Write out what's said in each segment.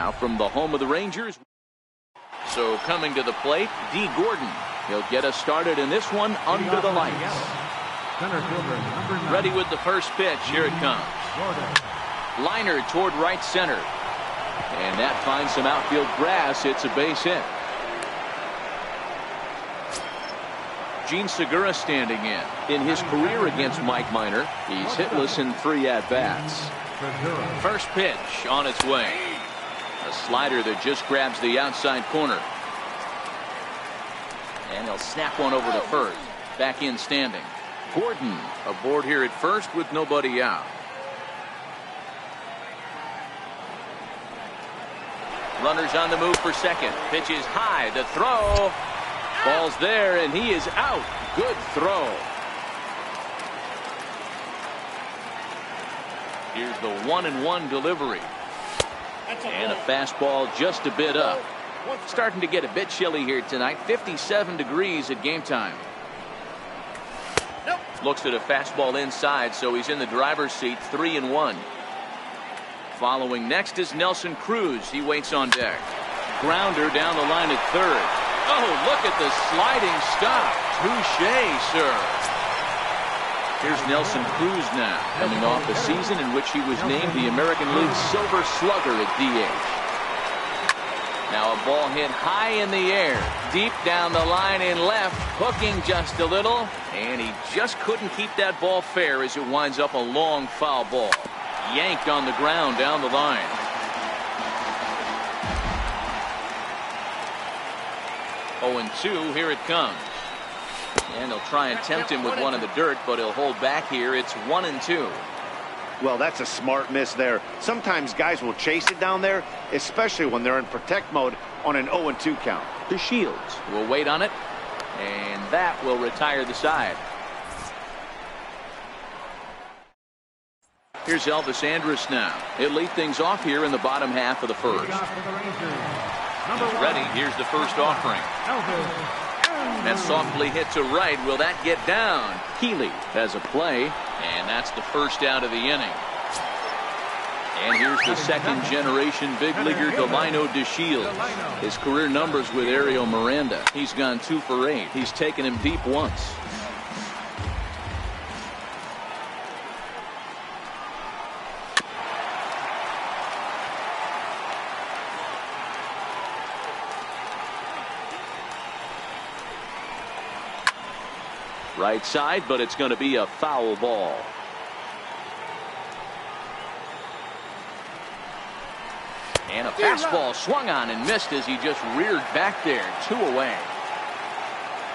now from the home of the Rangers. So coming to the plate, D. Gordon. He'll get us started in this one under the lights. Ready with the first pitch. Here it comes. Liner toward right center. And that finds some outfield grass. It's a base hit. Gene Segura standing in. In his career against Mike Minor, he's hitless in 3 at-bats. First pitch on its way. A slider that just grabs the outside corner. And he'll snap one over to first. Back in standing. Gordon aboard here at first with nobody out. Runners on the move for second. Pitch is high. The throw. Ball's there, and he is out. Good throw. Here's the 1-1 delivery. And a fastball just a bit up. Starting to get a bit chilly here tonight. 57 degrees at game time. Looks at a fastball inside, so he's in the driver's seat. 3-1. Following next is Nelson Cruz. He waits on deck. Grounder down the line at third. Oh, look at the sliding stop. Touché, sir. Here's Nelson Cruz now, coming off a season in which he was named the American League Silver Slugger at DH. Now a ball hit high in the air, deep down the line in left, hooking just a little, and he just couldn't keep that ball fair as it winds up a long foul ball. Yanked on the ground down the line. Oh, and 2, here it comes. And they'll try and tempt him with one in the dirt, but he'll hold back here. It's 1-2. Well, that's a smart miss there. Sometimes guys will chase it down there, especially when they're in protect mode on an 0-2 count. The Shields will wait on it, and that will retire the side. Here's Elvis Andrus now. He'll lead things off here in the bottom half of the first. He's ready. Here's the first offering. That softly hit to right. Will that get down? Healy has a play, and that's the first out of the inning. And here's the second generation big leaguer Delino DeShields. His career numbers with Ariel Miranda. He's gone 2 for 8. He's taken him deep once. Right side, but it's going to be a foul ball. And a fastball swung on and missed as he just reared back there. 2 away.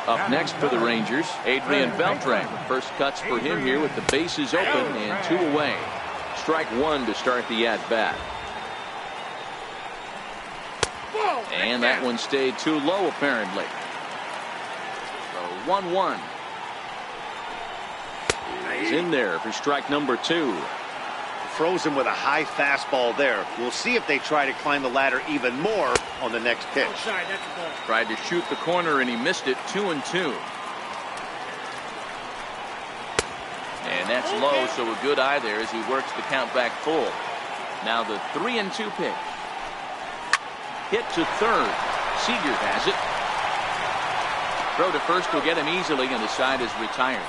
Up next for the Rangers, Adrian Beltre. First cuts for him here with the bases open and 2 away. Strike 1 to start the at-bat. And that one stayed too low apparently. So 1-1. He's in there for strike number 2. Throws him with a high fastball there. We'll see if they try to climb the ladder even more on the next pitch. Tried to shoot the corner and he missed it. 2-2. And that's low, so a good eye there as he works the count back full. Now the 3-2 pitch. Hit to third. Seager has it. Throw to first will get him easily, and the side is retired.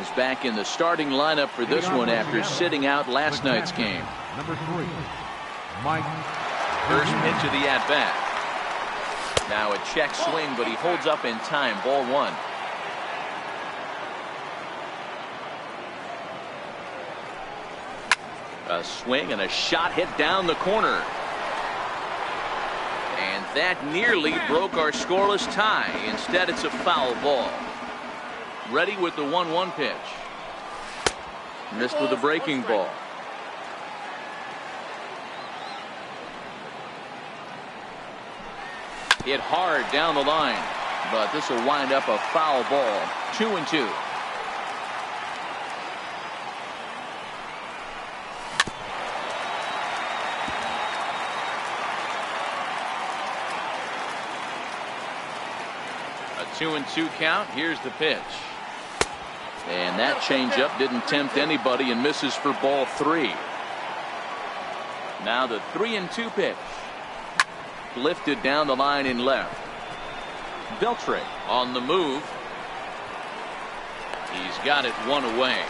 Is back in the starting lineup for this one after sitting out last night's game. Number 3, Mike. First pitch of the at-bat. Now a check swing, but he holds up in time. Ball 1. A swing and a shot hit down the corner. And that nearly broke our scoreless tie. Instead, it's a foul ball. Ready with the 1-1 pitch. Missed with a breaking ball. Hit hard down the line, but this will wind up a foul ball. 2-2. 2-2 count. Here's the pitch. And that changeup didn't tempt anybody and misses for ball 3. Now the 3-2 pitch. Lifted down the line in left. Beltre on the move. He's got it one away.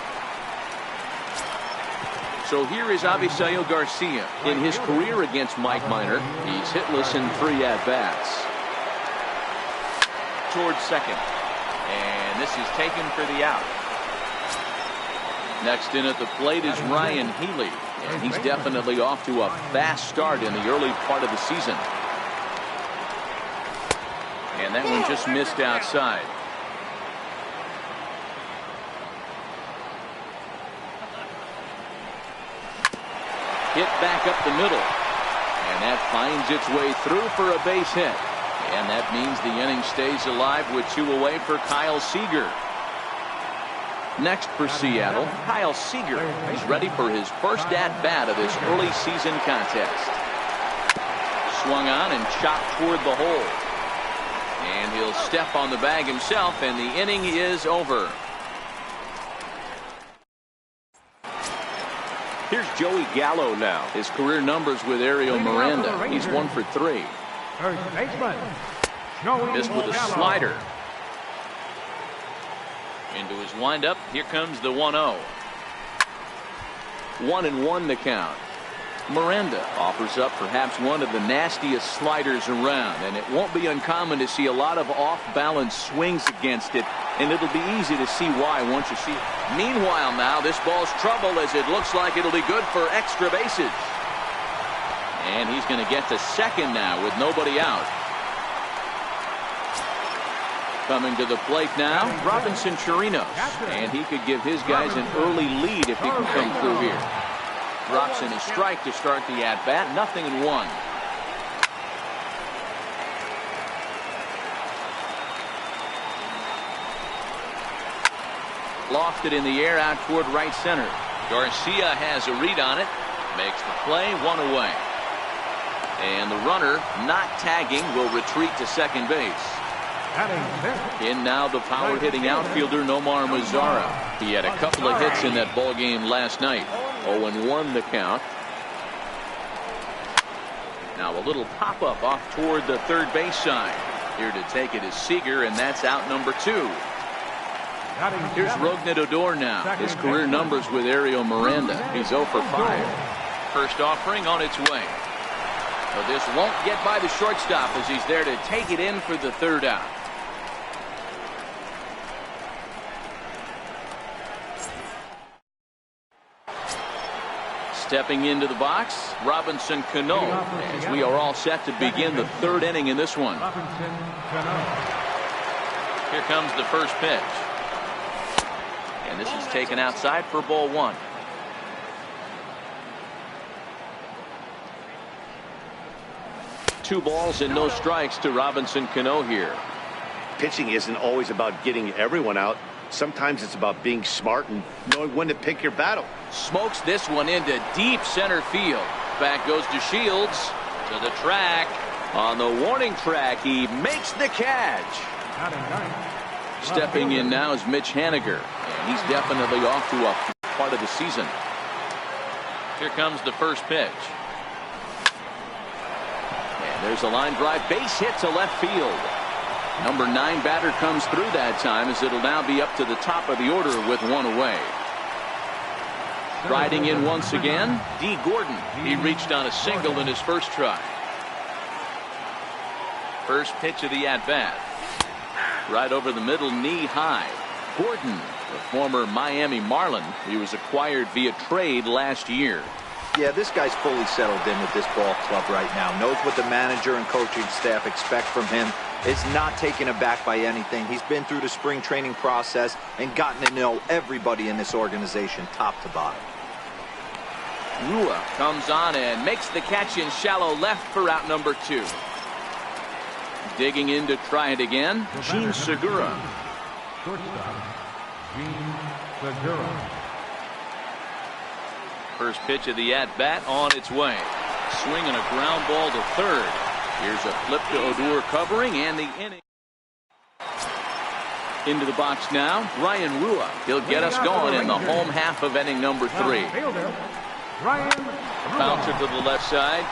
So here is Avisail Garcia. In his career against Mike Minor, he's hitless in 3 at-bats. Towards second. And this is taken for the out. Next in at the plate is Ryan Healy. And he's definitely off to a fast start in the early part of the season. And that one just missed outside. Hit back up the middle. And that finds its way through for a base hit. And that means the inning stays alive with 2 away for Kyle Seager. Next for Seattle, Kyle Seager. He's ready for his first at-bat of this early season contest. Swung on and chopped toward the hole. And he'll step on the bag himself, and the inning is over. Here's Joey Gallo now. His career numbers with Ariel Miranda. He's 1 for 3. Missed with a slider. Into his windup. Here comes the 1-0. 1-1 the count. Miranda offers up perhaps one of the nastiest sliders around, and it won't be uncommon to see a lot of off-balance swings against it, and it'll be easy to see why once you see it. Meanwhile now, this ball's trouble as it looks like it'll be good for extra bases. And he's going to get to second now with nobody out. Coming to the plate now, Robinson Chirinos, and he could give his guys an early lead if he can come through here. Drops in a strike to start the at-bat. 0-1. Lofted in the air out toward right center. Garcia has a read on it. Makes the play. 1 away. And the runner, not tagging, will retreat to second base. In now the power-hitting outfielder Nomar Mazara. He had a couple of hits in that ball game last night. 0-1 the count. Now a little pop-up off toward the third base side. Here to take it is Seager, and that's out number 2. Here's Rougned Odor now. His career numbers with Ariel Miranda. He's 0 for 5. First offering on its way. But this won't get by the shortstop as he's there to take it in for the third out. Stepping into the box, Robinson Cano, as we are all set to begin the third inning in this one. Here comes the first pitch. And this is taken outside for ball 1. Two balls and no strikes to Robinson Cano here. Pitching isn't always about getting everyone out. Sometimes it's about being smart and knowing when to pick your battle. Smokes this one into deep center field. Back goes to Shields. To the track. On the warning track, he makes the catch. Stepping in now is Mitch Haniger. And he's definitely off to a part of the season. Here comes the first pitch. And there's a line drive. Base hit to left field. Number 9 batter comes through that time as it'll now be up to the top of the order with 1 away. Riding in once again, D. Gordon. He reached on a single in his first try. First pitch of the at-bat. Right over the middle, knee high. Gordon, the former Miami Marlin. He was acquired via trade last year. Yeah, this guy's fully settled in with this ball club right now. Knows what the manager and coaching staff expect from him. Is not taken aback by anything. He's been through the spring training process and gotten to know everybody in this organization top to bottom. Rua comes on and makes the catch in shallow left for out number 2. Digging in to try it again, Gene Segura. First pitch of the at-bat on its way. Swinging a ground ball to third. Here's a flip to Odor covering, and the inning. Into the box now, Ryan Rua. He'll get us going in the home half of inning number 3. Bouncer to the left side.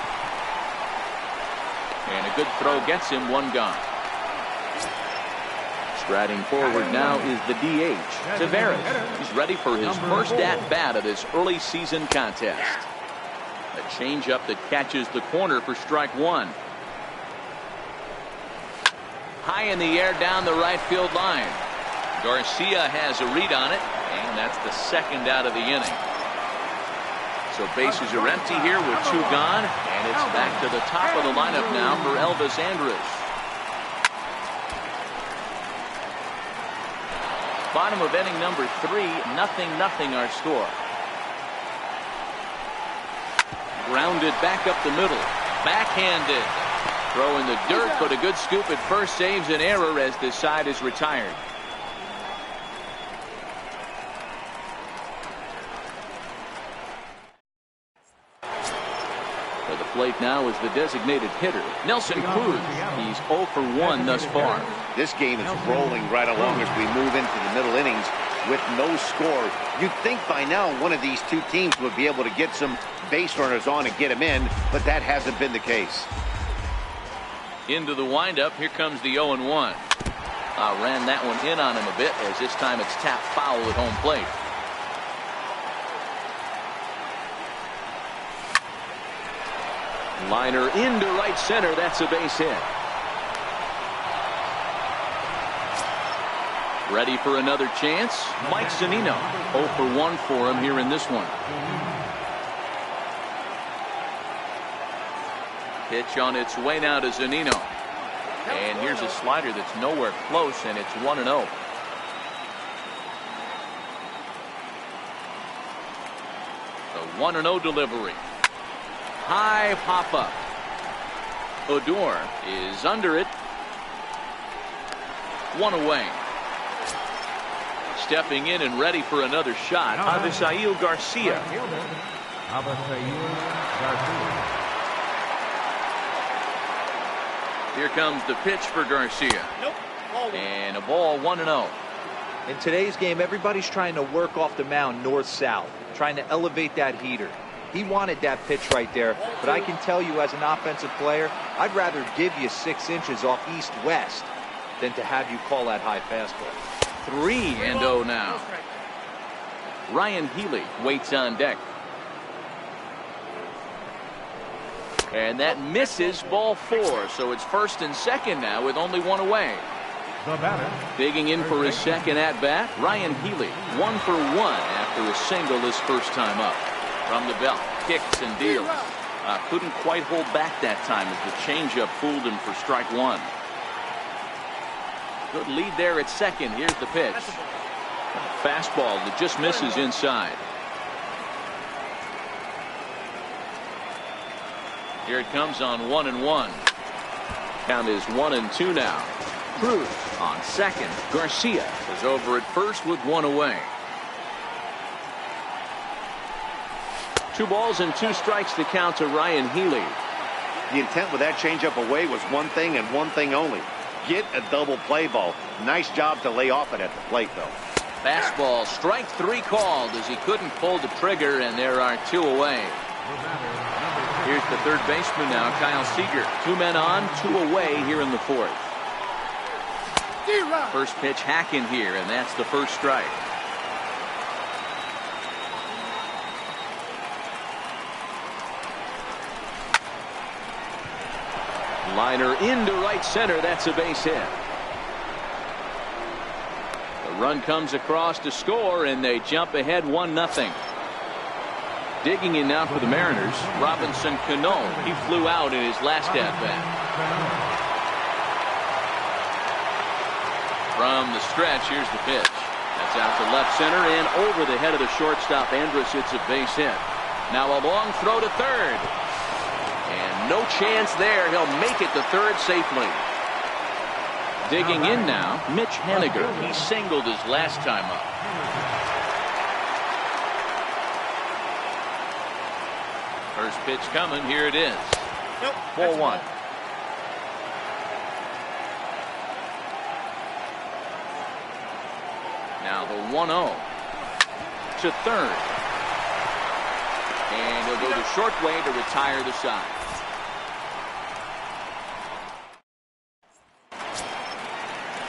And a good throw gets him 1 gone. Striding forward now is the DH, Taveras. He's ready for his first at-bat of this early season contest. A changeup that catches the corner for strike 1. High in the air down the right field line. Garcia has a read on it, and that's the second out of the inning. So bases are empty here with 2 gone, and it's back to the top of the lineup now for Elvis Andrus. Bottom of inning number 3, 0-0 our score. Grounded back up the middle, backhanded. Throw in the dirt, but a good scoop at first saves an error as this side is retired. For the plate now is the designated hitter, Nelson Cruz. He's 0 for 1 thus far. This game is rolling right along as we move into the middle innings with no score. You'd think by now one of these 2 teams would be able to get some base runners on and get them in, but that hasn't been the case. Into the windup, here comes the 0-1. Ran that one in on him a bit, as this time it's tapped foul at home plate. Liner into right center, that's a base hit. Ready for another chance, Mike Zunino. 0 for 1 for him here in this one. Pitch on its way now to Zunino. And here's a slider that's nowhere close, and it's 1-0. The 1-0 delivery. High pop-up. Odor is under it. 1 away. Stepping in and ready for another shot, Avisail Garcia. Here comes the pitch for Garcia. And a ball, 1-0. In today's game, everybody's trying to work off the mound north-south, trying to elevate that heater. He wanted that pitch right there, but I can tell you as an offensive player, I'd rather give you 6 inches off east-west than to have you call that high fastball. 3-0 now. Ryan Healy waits on deck. And that misses, ball 4. So it's first and second now with only 1 away. Digging in for his second at bat, Ryan Healy. 1 for 1 after a single his first time up. From the belt, kicks and deals. Couldn't quite hold back that time as the changeup fooled him for strike 1. Good lead there at second. Here's the pitch. Fastball that just misses inside. Here it comes on 1-1. Count is 1-2 now. Cruz on second. Garcia is over at first with 1 away. 2 balls and 2 strikes to count to Ryan Healy. The intent with that changeup away was one thing and one thing only. Get a double play ball. Nice job to lay off it at the plate, though. Fastball, strike 3 called as he couldn't pull the trigger, and there are 2 away. Here's the third baseman now, Kyle Seager. 2 men on, 2 away here in the 4th. First pitch hacking here, and that's the first strike. Liner into right center, that's a base hit. The run comes across to score, and they jump ahead 1-0. Digging in now for the Mariners, Robinson Cano. He flew out in his last at-bat. From the stretch, here's the pitch. That's out to left center and over the head of the shortstop. Andrus hits a base hit. Now a long throw to third. And no chance there. He'll make it to third safely. Digging in now, Mitch Haniger. He singled his last time up. First pitch coming. Here it is. Ball 1. The 1-0 to third. And he'll go the short way to retire the side.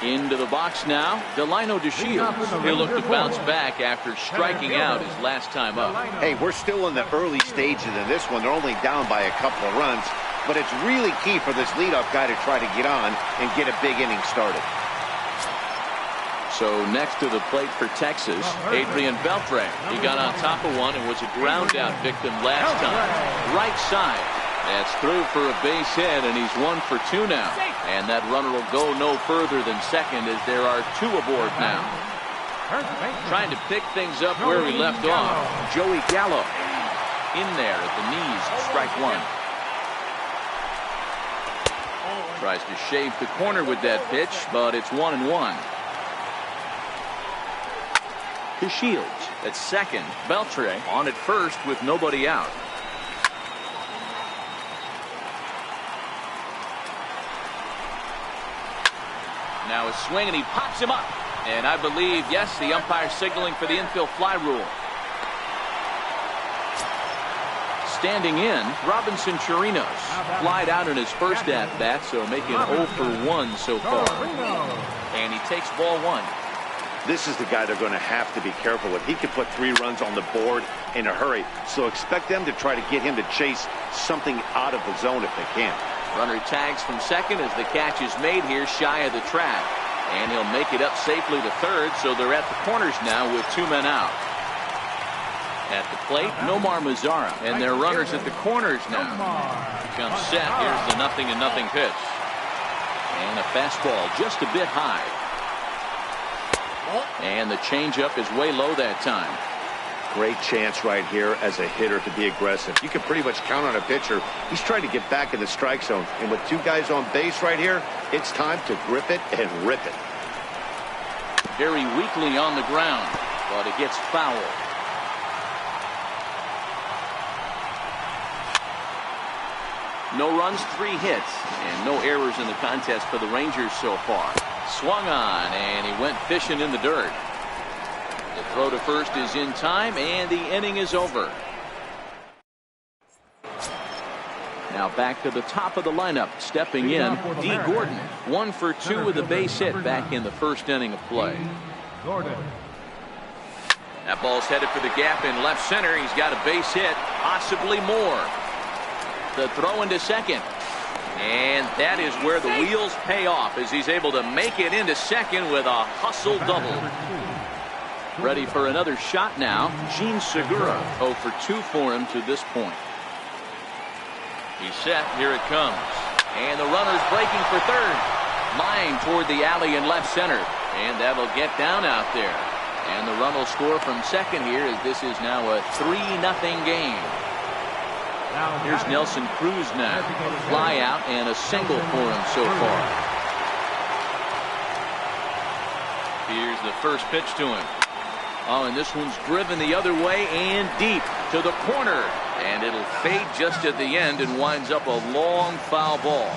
Into the box now, Delino DeShields. He'll look to bounce back after striking out his last time up. Hey, we're still in the early stages of this one. They're only down by a couple of runs, but it's really key for this leadoff guy to try to get on and get a big inning started. So next to the plate for Texas, Adrian Beltre. He got on top of one and was a ground out victim last time. Right side. That's through for a base hit, and he's 1 for 2 now. And that runner will go no further than second as there are 2 aboard now. Trying to pick things up where he left off. Joey Gallo in there at the knees, strike 1. Tries to shave the corner with that pitch, but it's 1-1. DeShields at second. Beltre on at first with nobody out. Now a swing, and he pops him up. And I believe, yes, the umpire signaling for the infield fly rule. Standing in, Robinson Chirinos. Flied out in his first at-bat, so making 0 for 1 so far. And he takes ball 1. This is the guy they're going to have to be careful with. He could put 3 runs on the board in a hurry, so expect them to try to get him to chase something out of the zone if they can. Runner tags from second as the catch is made here shy of the track. And he'll make it up safely to third, so they're at the corners now with 2 men out. At the plate, Nomar Mazara, and their runners at the corners now. Comes set. Here's the 0-0 pitch. And a fastball just a bit high. And the changeup is way low that time. Great chance right here as a hitter to be aggressive. You can pretty much count on a pitcher. He's trying to get back in the strike zone. And with 2 guys on base right here, it's time to grip it and rip it. Very weakly on the ground, but it gets foul. No runs, 3 hits, and no errors in the contest for the Rangers so far. Swung on, and he went fishing in the dirt. The throw to first is in time, and the inning is over. Now back to the top of the lineup. Stepping in, D. Gordon. 1 for 2 with a base hit back in the first inning of play. That ball's headed for the gap in left center. He's got a base hit, possibly more. The throw into second. And that is where the wheels pay off as he's able to make it into second with a hustle double. Ready for another shot now. Gene Segura, 0 for 2 for him to this point. He's set. Here it comes. And the runner's breaking for third. Line toward the alley in left center. And that'll get down out there. And the run will score from second here as this is now a 3-0 game. Here's Nelson Cruz now. Fly out and a single for him so far. Here's the first pitch to him. Oh, and this one's driven the other way and deep to the corner. And it'll fade just at the end and winds up a long foul ball.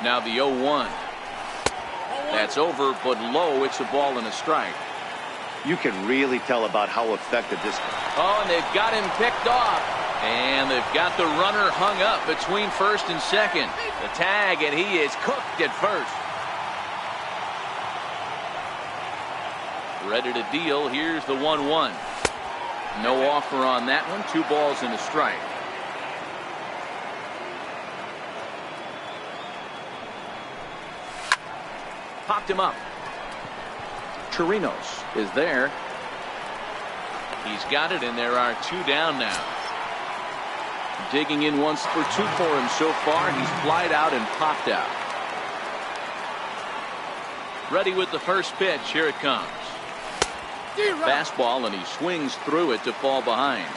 Now the 0-1. That's over, but low. It's a ball and a strike. You can really tell about how effective this. Oh, and they've got him picked off. And they've got the runner hung up between first and second. The tag, and he is cooked at first. Ready to deal. Here's the 1-1. No offer on that one. 2 balls and a strike. Popped him up. Chirinos is there. He's got it, and there are 2 down now. Digging in once for 2 for him so far. He's flied out and popped out. Ready with the first pitch. Here it comes. Fastball, and he swings through it to fall behind.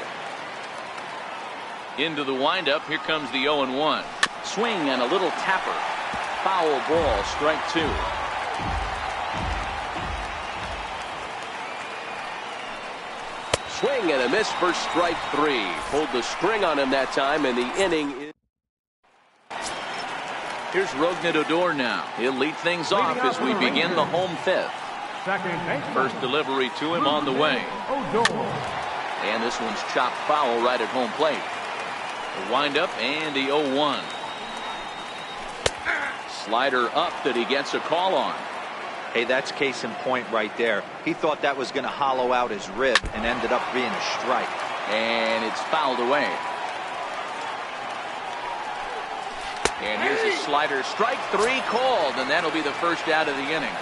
Into the windup. Here comes the 0-1. Swing and a little tapper. Foul ball, strike 2. Swing and a miss for strike 3. Pulled the string on him that time, and the inning is. Here's Rognadodor now. He'll lead things off as we begin the home fifth. First delivery to him on the way. And this one's chopped foul right at home plate. The windup and the 0-1. Slider up that he gets a call on. Hey, that's case in point right there. He thought that was going to hollow out his rib and ended up being a strike. And it's fouled away. And here's a slider. Strike 3 called, and that'll be the first out of the inning.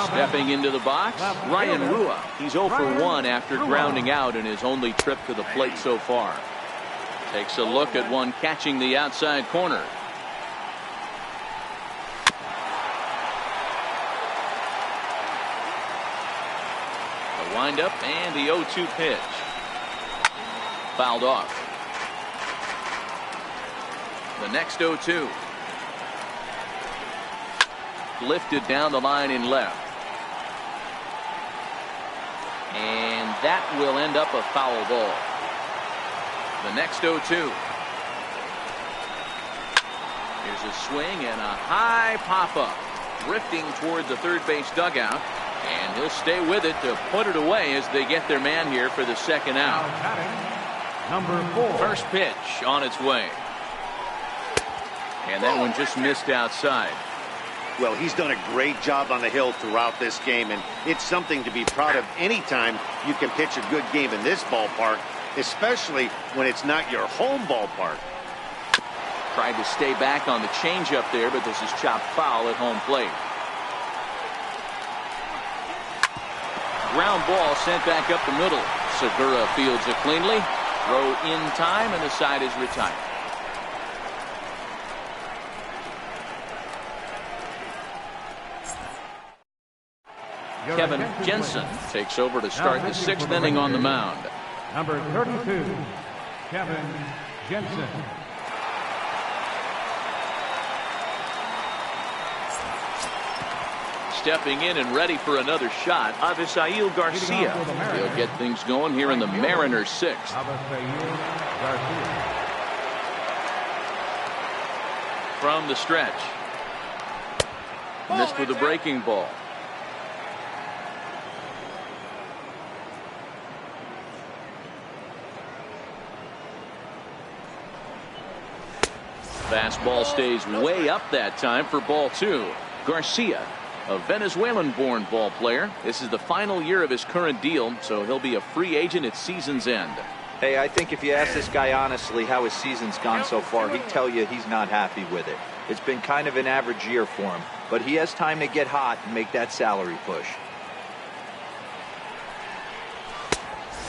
Stepping into the box, Ryan Rua. He's 0 for 1 after grounding out in his only trip to the plate so far. Takes a look at one catching the outside corner. The windup and the 0-2 pitch. Fouled off. The next 0-2. Lifted down the line in left. And that will end up a foul ball. The next 0-2. Here's a swing and a high pop-up. Drifting toward the third base dugout. And he'll stay with it to put it away as they get their man here for the second out. Number 4. First pitch on its way. And that one just missed outside. Well, he's done a great job on the hill throughout this game, and it's something to be proud of anytime you can pitch a good game in this ballpark, especially when it's not your home ballpark. Tried to stay back on the changeup there, but this is chopped foul at home plate. Ground ball sent back up the middle. Segura fields it cleanly. Throw in time, and the side is retired. Kevin Jensen takes over to start the 6th inning on the mound. Number 32, Kevin Jensen. Stepping in and ready for another shot, Avisail Garcia. He'll get things going here in the Mariners' 6th. From the stretch. Missed with a breaking ball. Fastball stays way up that time for ball 2. Garcia, a Venezuelan-born ball player. This is the final year of his current deal, so he'll be a free agent at season's end. Hey, I think if you ask this guy honestly how his season's gone so far, he'd tell you he's not happy with it. It's been kind of an average year for him, but he has time to get hot and make that salary push.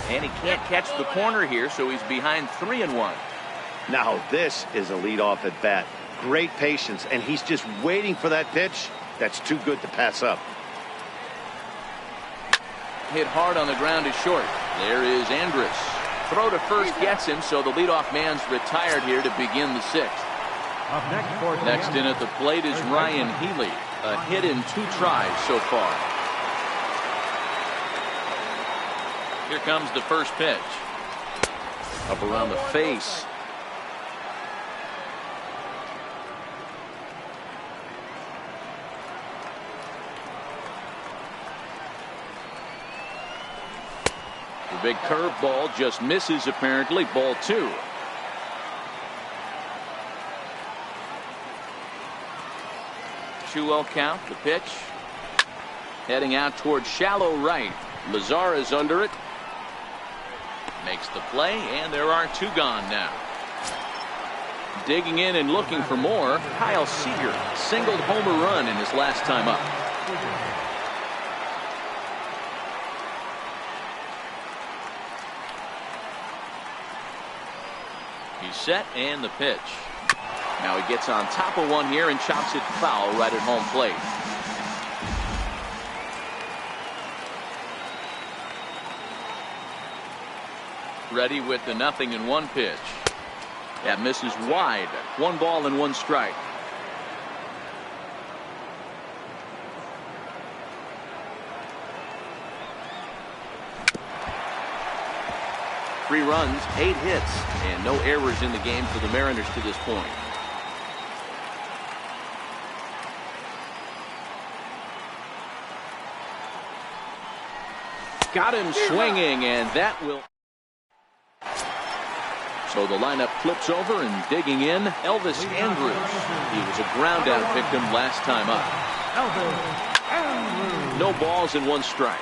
And he can't catch the corner here, so he's behind 3-1. Now this is a leadoff at bat. Great patience, and he's just waiting for that pitch. That's too good to pass up. Hit hard on the ground is short. There is Andrus. Throw to first gets him, so the leadoff man's retired here to begin the 6th. Next in at the plate is Ryan Healy. A hit in 2 tries so far. Here comes the first pitch. Up around the face. The big curveball just misses apparently. Ball 2. Two-0 count. The pitch. Heading out towards shallow right. Lazar is under it. Makes the play, and there are 2 gone now. Digging in and looking for more, Kyle Seager singled homer run in his last time up. He's set, and the pitch. Now he gets on top of one here and chops it foul right at home plate. Ready with the 0-1 pitch. That misses wide. 1 ball and 1 strike. Three runs, 8 hits, and no errors in the game for the Mariners to this point. Got him swinging, and that will. So the lineup flips over, and digging in, Elvis Andrus. He was a ground out victim last time up. No balls and 1 strike.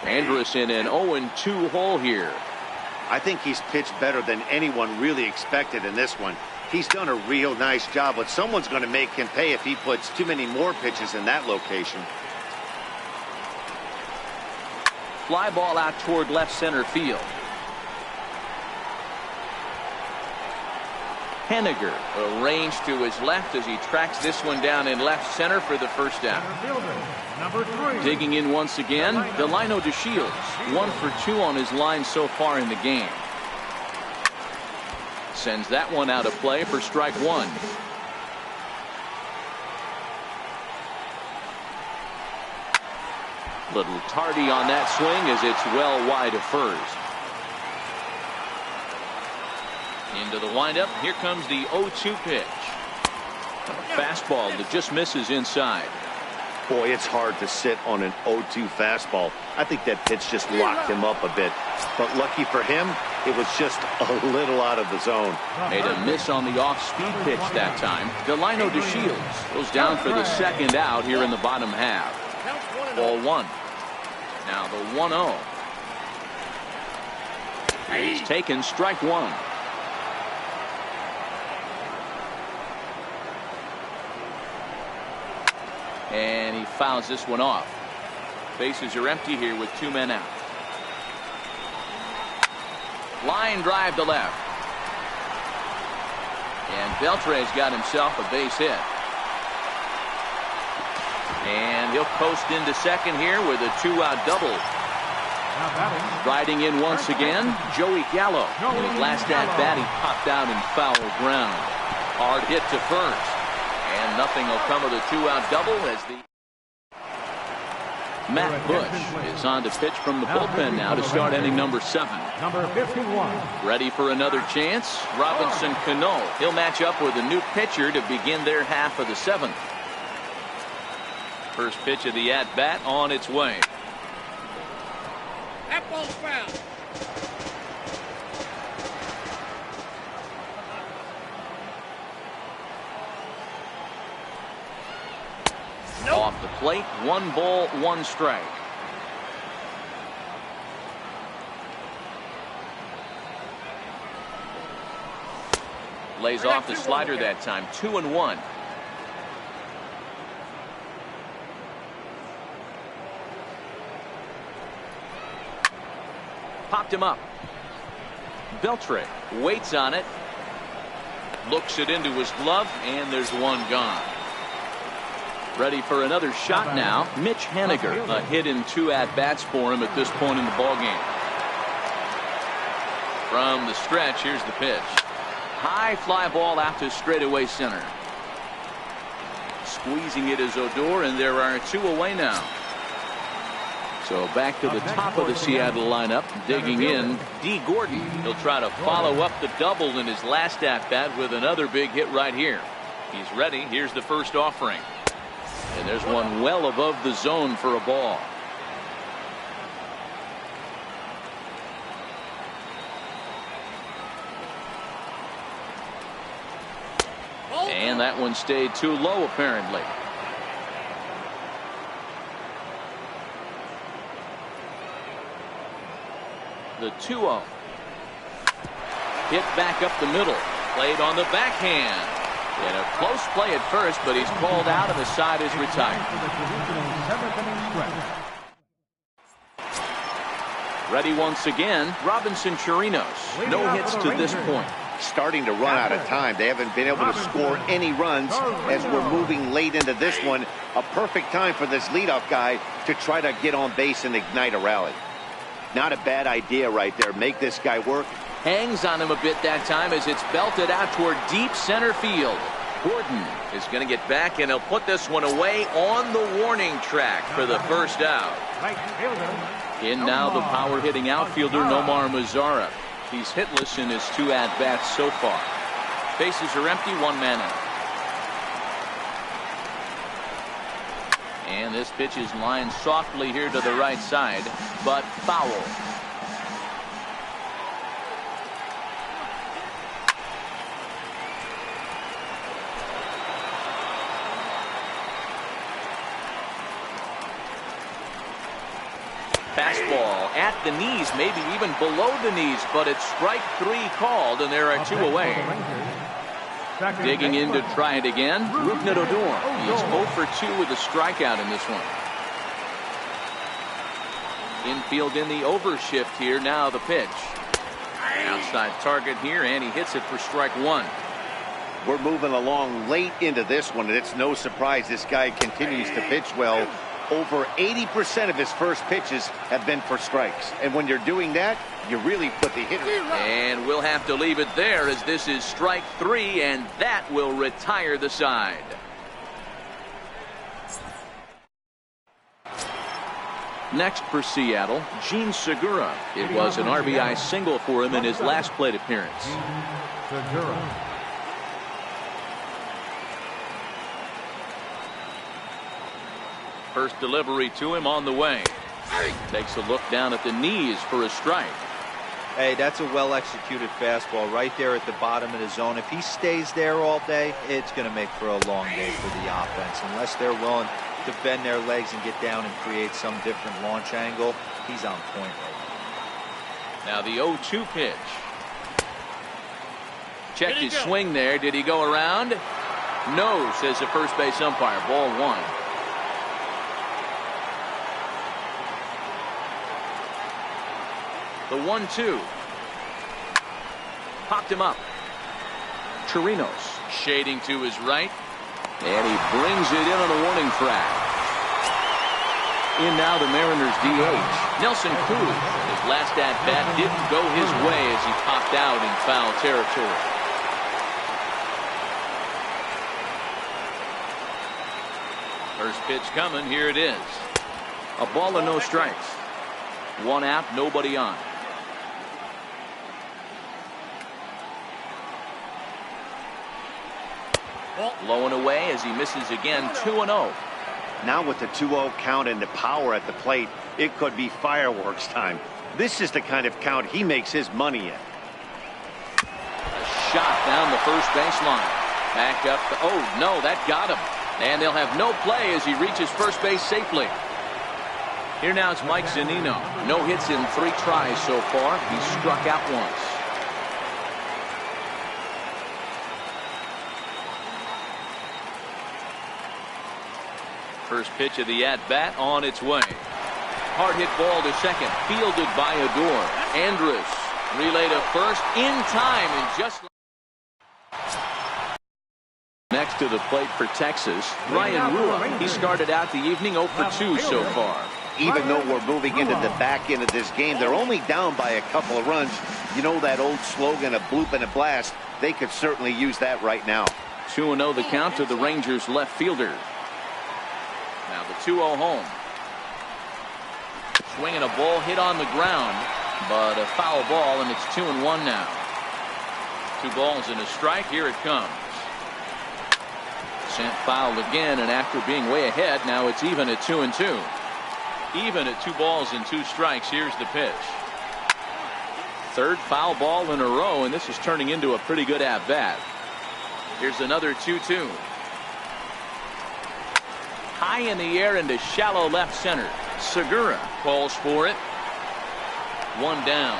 Andrus in an 0-2 hole here. I think he's pitched better than anyone really expected in this one. He's done a real nice job, but someone's going to make him pay if he puts too many more pitches in that location. Fly ball out toward left center field. Henniger arranged to his left as he tracks this one down in left center for the first out. Number 3. Digging in once again, Delino DeShields, 1 for 2 on his line so far in the game. Sends that one out of play for strike 1. Little tardy on that swing as it's well wide of first. Into the windup. Here comes the 0-2 pitch. A fastball that just misses inside. Boy, it's hard to sit on an 0-2 fastball. I think that pitch just locked him up a bit. But lucky for him, it was just a little out of the zone. Made a miss on the off-speed pitch that time. Delino DeShields goes down for the second out here in the bottom half. Ball 1. Now the 1-0. He's taken strike 1. And he fouls this one off. Bases are empty here with 2 men out. Line drive to left. And Beltre's got himself a base hit. And he'll coast into second here with a 2-out double. Riding in once again, Joey Gallo. In his last at-bat, he popped out in foul ground. Hard hit to first. And nothing will come of the 2-out double as the Matt Bush is on to pitch from the bullpen now to start inning number 7. Number 51. Ready for another chance. Robinson Cano. He'll match up with a new pitcher to begin their half of the 7th. First pitch of the at-bat on its way. That ball's foul. Off the plate, 1 ball, 1 strike. Lays off the slider that time, 2-1. Popped him up. Beltre waits on it. Looks it into his glove, and there's 1 gone. Ready for another shot now. Mitch Henniger. A hit in 2 at-bats for him at this point in the ballgame. From the stretch, here's the pitch. High fly ball out to straightaway center. Squeezing it is Odor, and there are 2 away now. So back to the top of the Seattle lineup. Digging in, D. Gordon. He'll try to follow up the double in his last at-bat with another big hit right here. He's ready. Here's the first offering. And there's one well above the zone for a ball. And that one stayed too low apparently. The 2-0. Hit back up the middle. Played on the backhand. In a close play at first, but he's called out and the side is retired. Ready once again, Robinson Chirinos. No hits to this point. Starting to run out of time. They haven't been able to score any runs as we're moving late into this one. A perfect time for this leadoff guy to try to get on base and ignite a rally. Not a bad idea right there. Make this guy work. Hangs on him a bit that time as it's belted out toward deep center field. Gordon is going to get back, and he'll put this one away on the warning track for the first out. In now the power-hitting outfielder Nomar Mazara. He's hitless in his 2 at-bats so far. Bases are empty, 1 man out. And this pitch is lined softly here to the right side, but foul. Fastball at the knees, maybe even below the knees, but it's strike 3 called, and there are 2 away. Digging in to try it again, Rougned Odor. He's 0 for 2 with a strikeout in this one. Infield in the overshift here. Now the pitch. Outside target here, and he hits it for strike 1. We're moving along late into this one, and it's no surprise this guy continues to pitch well. Over 80% of his first pitches have been for strikes. And when you're doing that, you really put the hitter. And we'll have to leave it there as this is strike 3, and that will retire the side. Next for Seattle, Gene Segura. It was an RBI single for him in his last plate appearance. Segura. First delivery to him on the way. Takes a look down at the knees for a strike. Hey, that's a well-executed fastball right there at the bottom of the zone. If he stays there all day, it's going to make for a long day for the offense. Unless they're willing to bend their legs and get down and create some different launch angle, he's on point right now. Now the 0-2 pitch. Checked his swing there. Did he go around? No, says the first base umpire. Ball 1. The 1-2. Popped him up. Chirinos shading to his right. And he brings it in on a warning track. In now the Mariners DH, Nelson Cruz. His last at-bat didn't go his way as he popped out in foul territory. First pitch coming. Here it is. A ball and no strikes. 1 out, nobody on. Low and away as he misses again. 2-0. Now with the 2-0 count and the power at the plate, it could be fireworks time. This is the kind of count he makes his money in. A shot down the first baseline. Back up. Oh, no, that got him. And they'll have no play as he reaches first base safely. Here now is Mike Zunino. No hits in 3 tries so far. He's struck out once. First pitch of the at-bat on its way. Hard hit ball to second. Fielded by Odor. Andrus relay to first in time and just next to the plate for Texas, Ryan Rua. He started out the evening 0 for 2 so far. Even though we're moving into the back end of this game, they're only down by a couple of runs. You know that old slogan, a bloop and a blast? They could certainly use that right now. 2-0 the count to the Rangers left fielder. Now the 2-0 home. Swinging a ball hit on the ground, but a foul ball, and it's 2-1 now. 2 balls and a strike. Here it comes. Sent foul again, and after being way ahead, now it's even at 2-2. Even at 2 balls and 2 strikes. Here's the pitch. Third foul ball in a row, and this is turning into a pretty good at-bat. Here's another 2-2. High in the air into shallow left center. Segura calls for it. 1 down.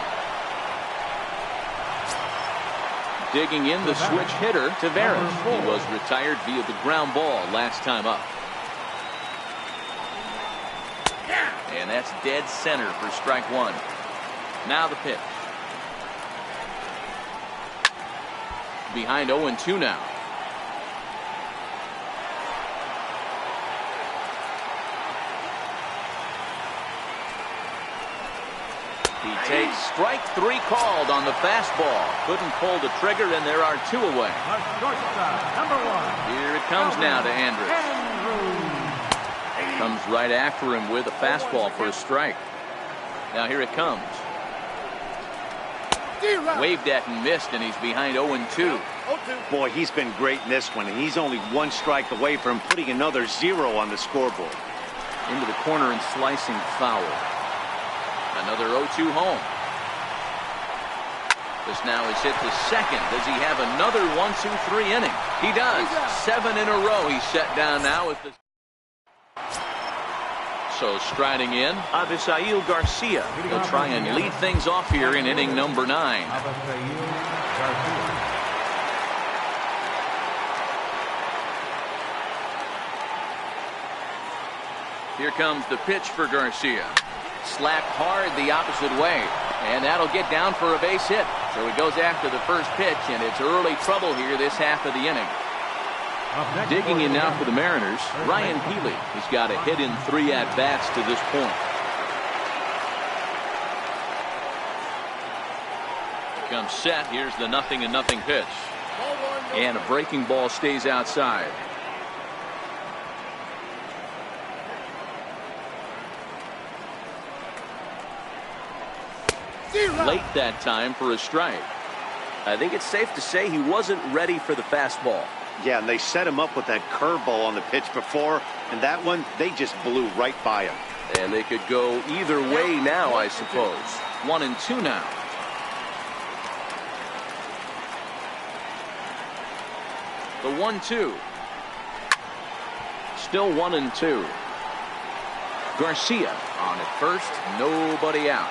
Digging in the switch hitter, Taveras. He was retired via the ground ball last time up. And that's dead center for strike 1. Now the pitch. Behind 0-2 now. He takes strike 3 called on the fastball. Couldn't pull the trigger, and there are 2 away. Number 1. Here it comes now to Andrus. Comes right after him with a fastball for a strike. Now here it comes. Waved at and missed, and he's behind 0-2. Boy, he's been great in this one, and he's only 1 strike away from putting another 0 on the scoreboard. Into the corner and slicing foul. Another 0-2 home. This now is hit to second. Does he have another 1-2-3 inning? He does. 7 in a row. He's set down now with the. So striding in, Avisail Garcia. He'll try and lead things off here in inning number 9. Here comes the pitch for Garcia. Slapped hard the opposite way. And that'll get down for a base hit. So he goes after the first pitch, and it's early trouble here this half of the inning. Digging in now for the Mariners, Ryan Healy has got a hit in 3 at-bats to this point. Comes set. Here's the 0-0 pitch. And a breaking ball stays outside. Late that time for a strike. I think it's safe to say he wasn't ready for the fastball. Yeah, and they set him up with that curveball on the pitch before, and that one, they just blew right by him. And they could go either way now, I suppose. 1-2 now. The 1-2. Still 1-2. Garcia on at first, nobody out.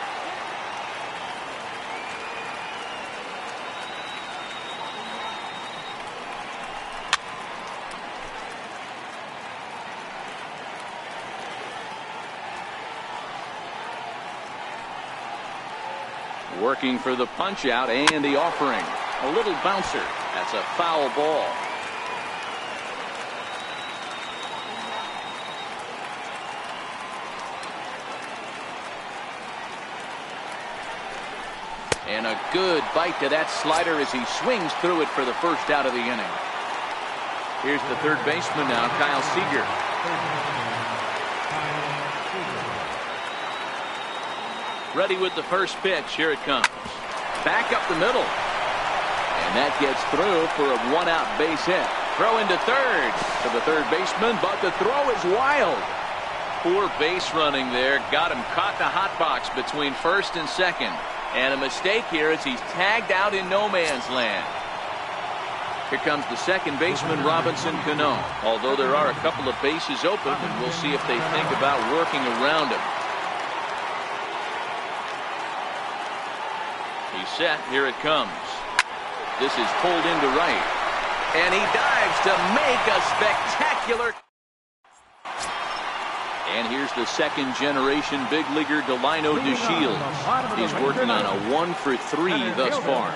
Working for the punch out and the offering. A little bouncer. That's a foul ball. And a good bite to that slider as he swings through it for the first out of the inning. Here's the third baseman now, Kyle Seager. Ready with the first pitch. Here it comes. Back up the middle. And that gets through for a 1-out base hit. Throw into third to the third baseman, but the throw is wild. Poor base running there. Got him caught the hot box between first and second. And a mistake here as he's tagged out in no man's land. Here comes the second baseman, Robinson Cano. Although there are a couple of bases open, and we'll see if they think about working around him. He's set. Here it comes. This is pulled into right. And he dives to make a spectacular. And here's the second generation big leaguer Delino DeShields. He's working on a 1-for-3 thus far.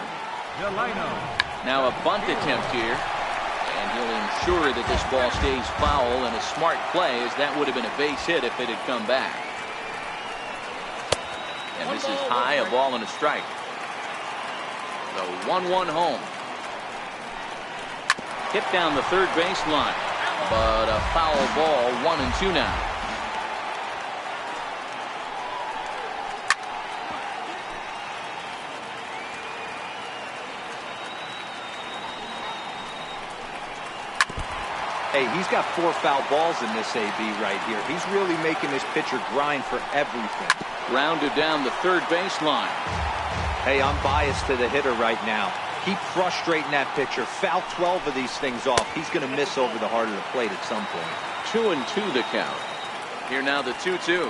Now a bunt attempt here. And he'll ensure that this ball stays foul, and a smart play, as that would have been a base hit if it had come back. And this is high, a ball and a strike. The 1-1 home. Hit down the third baseline, but a foul ball. 1-2 now. Hey, he's got 4 foul balls in this AB right here. He's really making this pitcher grind for everything. Grounded down the third baseline. Hey, I'm biased to the hitter right now. Keep frustrating that pitcher. Foul 12 of these things off. He's going to miss over the heart of the plate at some point. 2-2 the count. Here now the 2-2.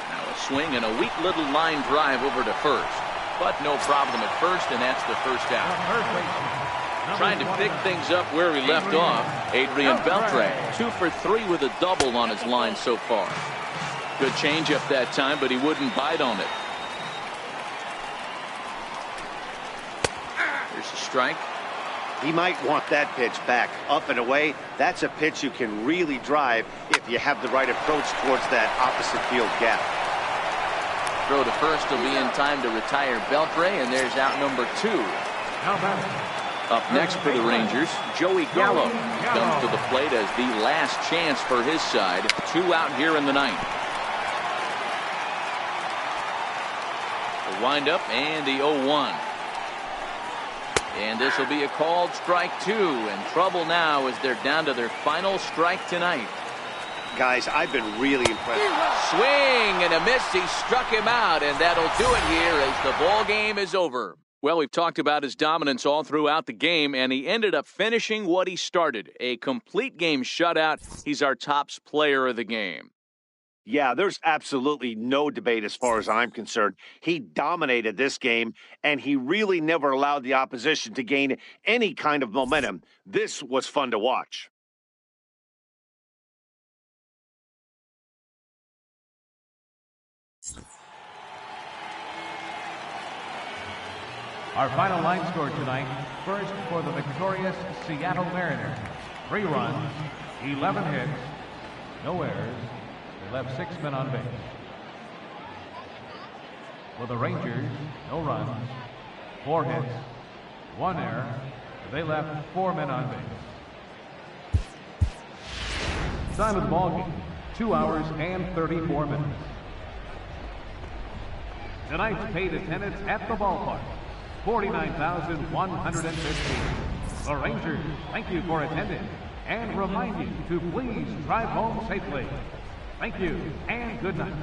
Now a swing and a weak little line drive over to first. But no problem at first, and that's the first out. Trying to pick things up where he left off. Adrian Beltre, 2 for 3 with a double on his line so far. Good changeup that time, but he wouldn't bite on it. Here's a strike. He might want that pitch back. Up and away, that's a pitch you can really drive if you have the right approach towards that opposite field gap. Throw to first will be in time to retire Beltre, and there's out number 2. Up next for the Rangers, Joey Gallo comes to the plate as the last chance for his side. 2 out here in the 9th. The windup and the 0-1. And this will be a called strike 2, and trouble now as they're down to their final strike tonight. Guys, I've been really impressed. Swing and a miss. He struck him out, and that'll do it here as the ball game is over. Well, we've talked about his dominance all throughout the game, and he ended up finishing what he started. A complete game shutout. He's our top player of the game. Yeah, there's absolutely no debate as far as I'm concerned. He dominated this game, and he really never allowed the opposition to gain any kind of momentum. This was fun to watch. Our final line score tonight, first for the victorious Seattle Mariners. 3 runs, 11 hits, no errors. They left 6 men on base. For the Rangers, no runs, 4 hits, 1 error. They left 4 men on base. Time of the ball game, 2 hours and 34 minutes. Tonight's paid attendance at the ballpark, 49,115. The Rangers thank you for attending and remind you to please drive home safely. Thank you and good night.